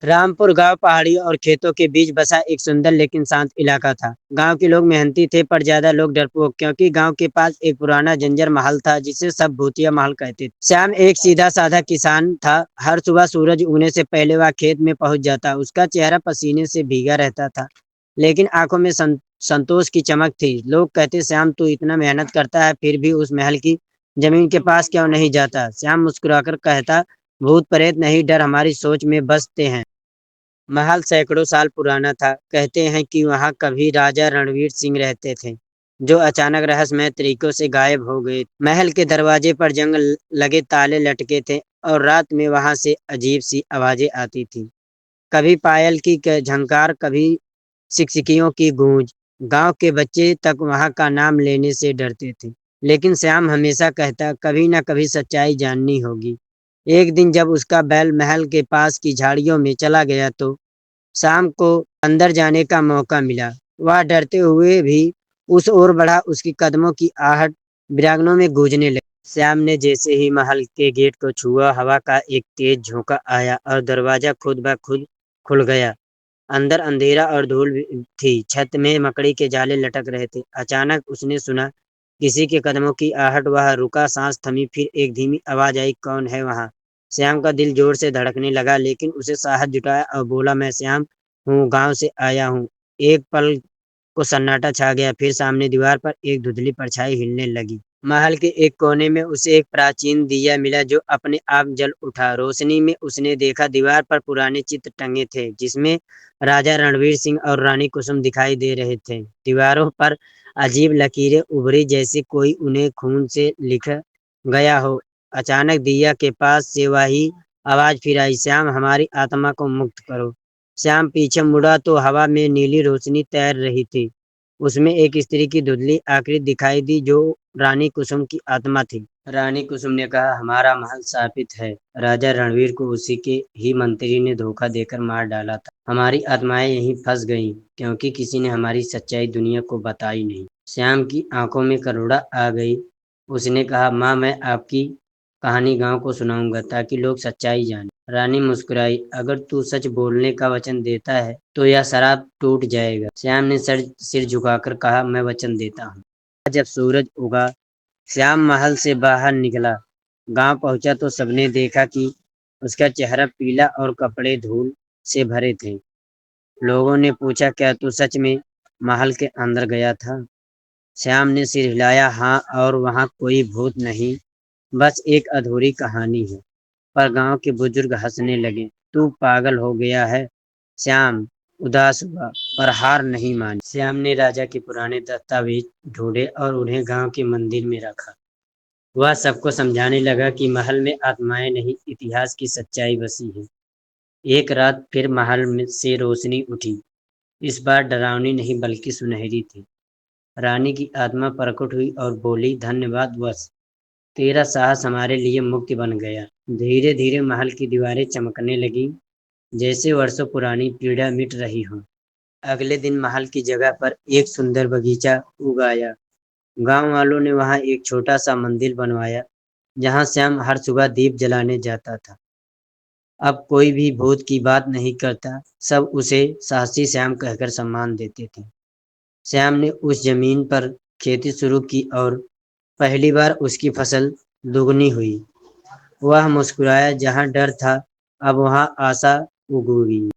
रामपुर गांव पहाड़ियों और खेतों के बीच बसा एक सुंदर लेकिन शांत इलाका था। गांव के लोग मेहनती थे पर ज्यादा लोग डरपोक, क्योंकि गांव के पास एक पुराना जंजर महल था जिसे सब भूतिया महल कहते थे। श्याम एक सीधा साधा किसान था। हर सुबह सूरज उगने से पहले वह खेत में पहुंच जाता। उसका चेहरा पसीने से भीगा रहता था, लेकिन आंखों में संतोष की चमक थी। लोग कहते, श्याम तू इतना मेहनत करता है फिर भी उस महल की जमीन के पास क्यों नहीं जाता? श्याम मुस्कुराकर कहता, भूत प्रेत नहीं, डर हमारी सोच में बसते हैं। महल सैकड़ों साल पुराना था। कहते हैं कि वहां कभी राजा रणवीर सिंह रहते थे, जो अचानक रहस्यमय तरीकों से गायब हो गए। महल के दरवाजे पर जंग लगे ताले लटके थे, और रात में वहां से अजीब सी आवाजें आती थी। कभी पायल की झंकार, कभी सिकसिकियों की गूंज। गांव के बच्चे तक वहां का नाम लेने से डरते थे, लेकिन श्याम हमेशा कहता, कभी ना कभी सच्चाई जाननी होगी। एक दिन जब उसका बैल महल के पास की झाड़ियों में चला गया तो शाम को अंदर जाने का मौका मिला। वह डरते हुए भी उस ओर बढ़ा। उसकी कदमों की आहट बिरागनों में गूंजने लगी। श्याम ने जैसे ही महल के गेट को छुआ, हवा का एक तेज झोंका आया और दरवाजा खुद ब खुद खुल गया। अंदर अंधेरा और धूल भी थी। छत में मकड़ी के जाले लटक रहे थे। अचानक उसने सुना किसी के कदमों की आहट। वह रुका, सांस थमी, फिर एक धीमी आवाज आई, कौन है वहां? श्याम का दिल जोर से धड़कने लगा, लेकिन उसे साहस जुटाया और बोला, मैं श्याम हूँ, गांव से आया हूँ। एक पल को सन्नाटा छा गया, फिर सामने दीवार पर एक धुंधली परछाई हिलने लगी। महल के एक कोने में उसे एक प्राचीन दिया मिला जो अपने आप जल उठा। रोशनी में उसने देखा दीवार पर पुराने चित्र टंगे थे, जिसमें राजा रणवीर सिंह और रानी कुसुम दिखाई दे रहे थे। दीवारों पर अजीब लकीरें उभरी, जैसे कोई उन्हें खून से लिख गया हो। अचानक दिया के पास से वही आवाज फिर आई, श्याम हमारी आत्मा को मुक्त करो। श्याम पीछे मुड़ा तो हवा में नीली रोशनी तैर रही थी। उसमें एक स्त्री की धुंधली आकृति दिखाई दी, जो रानी कुसुम की आत्मा थी। रानी कुसुम ने कहा, हमारा महल शापित है। राजा रणवीर को उसी के ही मंत्री ने धोखा देकर मार डाला था। हमारी आत्माएं यहीं फंस गईं, क्योंकि किसी ने हमारी सच्चाई दुनिया को बताई नहीं। श्याम की आंखों में करुणा आ गई। उसने कहा, माँ, मैं आपकी कहानी गांव को सुनाऊंगा ताकि लोग सच्चाई जानें। रानी मुस्कुराई, अगर तू सच बोलने का वचन देता है तो यह शराब टूट जाएगा। श्याम ने सिर झुकाकर कहा, मैं वचन देता हूँ। जब सूरज उगा, श्याम महल से बाहर निकला। गांव पहुंचा तो सबने देखा कि उसका चेहरा पीला और कपड़े धूल से भरे थे। लोगों ने पूछा, क्या तू सच में महल के अंदर गया था? श्याम ने सिर हिलाया, हाँ, और वहां कोई भूत नहीं, बस एक अधूरी कहानी है। पर गांव के बुजुर्ग हंसने लगे। तू पागल हो गया है? श्याम उदास हुआ, पर हार नहीं मानी। श्याम ने राजा के पुराने दस्तावेज ढूंढे और उन्हें गांव के मंदिर में रखा। वह सबको समझाने लगा कि महल में आत्माएं नहीं, इतिहास की सच्चाई बसी है। एक रात फिर महल में से रोशनी उठी। इस बार डरावनी नहीं बल्कि सुनहरी थी। रानी की आत्मा प्रकट हुई और बोली, धन्यवाद वत्स, तेरा साहस हमारे लिए मुक्ति बन गया। धीरे धीरे महल की दीवारें चमकने लगीं, जैसे वर्षों पुरानी पीड़ा मिट रही हो। अगले दिन महल की जगह पर एक सुंदर बगीचा उगाया। गांव वालों ने वहां एक छोटा सा मंदिर बनवाया, जहां श्याम हर सुबह दीप जलाने जाता था। अब कोई भी भूत की बात नहीं करता, सब उसे साहसी श्याम कहकर सम्मान देते थे। श्याम ने उस जमीन पर खेती शुरू की और पहली बार उसकी फसल दुगनी हुई। वह मुस्कुराया, जहां डर था अब वहां आशा उगेगी।